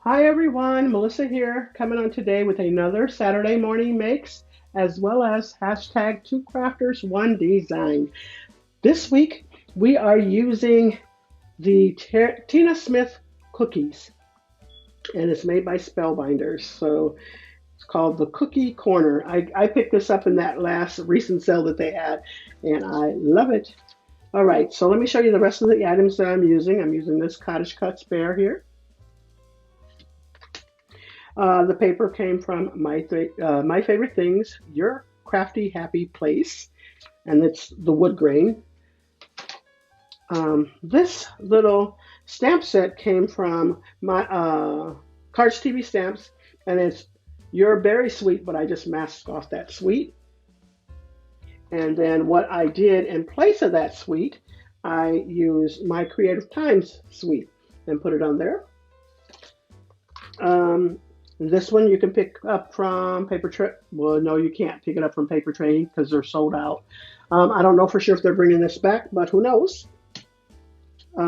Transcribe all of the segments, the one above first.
Hi everyone, Melissa here, coming on today with another Saturday morning makes, as well as hashtag two crafters, one design. This week we are using the Tina Smith cookies, and it's made by Spellbinders. So it's called the Cookie Corner. I picked this up in that last recent sale that they had, and I love it. All right, so let me show you the rest of the items that I'm using. I'm using this Cottage Cut Spare here. The paper came from My Favorite Things, Your Crafty Happy Place, and it's the wood grain. This little stamp set came from my Cards TV Stamps, and it's You're Very Sweet, but I just masked off that sweet. And then what I did in place of that sweet, I used my Creative Times sweet and put it on there. This one you can pick up from Paper Train. Well, no, you can't pick it up from Paper Train because they're sold out. I don't know for sure if they're bringing this back, but who knows?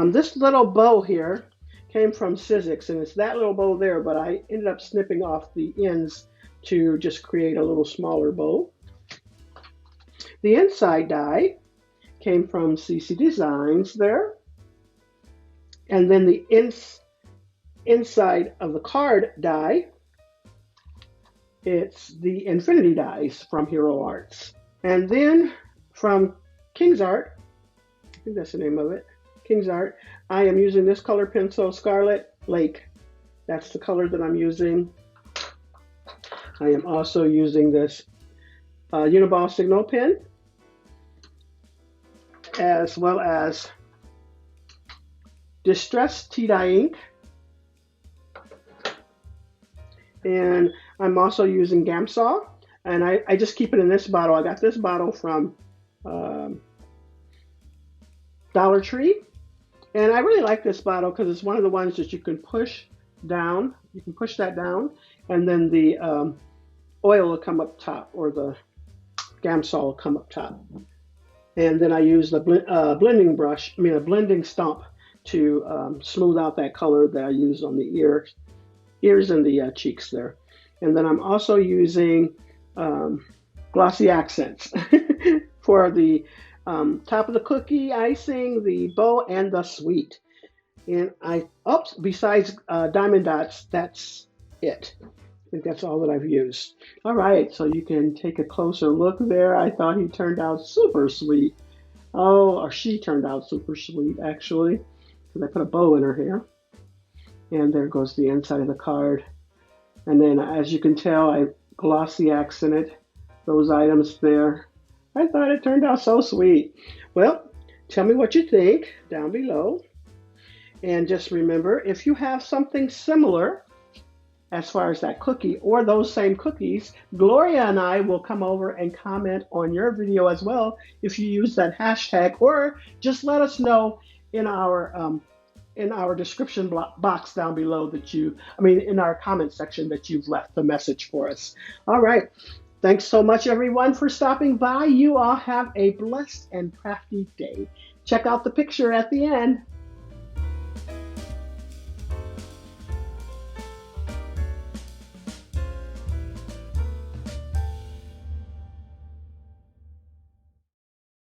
This little bow here came from Sizzix, and it's that little bow there, but I ended up snipping off the ends to just create a little smaller bow. The inside die came from CC Designs there. And then the inside of the card die, it's the Infinity dies from Hero Arts. And then from King's Art, I think that's the name of it, King's Art, I am using this color pencil, Scarlet Lake. That's the color that I'm using. I am also using this Uniball Signal pen, as well as Distress Tea Dye ink. And I'm also using Gamsol, and I just keep it in this bottle. I got this bottle from Dollar Tree, and I really like this bottle because it's one of the ones that you can push down. You can push that down, and then the oil will come up top, or the Gamsol will come up top. And then I use the blending brush, a blending stump, to smooth out that color that I use on the ears and the cheeks there. And then I'm also using glossy accents for the top of the cookie icing, the bow, and the sweet. And besides diamond dots, that's it. I think that's all that I've used. All right, so you can take a closer look there. I thought he turned out super sweet. Oh, or she turned out super sweet, actually, because I put a bow in her hair. And there goes the inside of the card. And then, as you can tell, I glossy accented those items there. I thought it turned out so sweet. Well, tell me what you think down below. And just remember, if you have something similar as far as that cookie or those same cookies, Gloria and I will come over and comment on your video as well if you use that hashtag, or just let us know in our description box down below in our comment section that you've left the message for us. All right. Thanks so much, everyone, for stopping by. You all have a blessed and crafty day. Check out the picture at the end.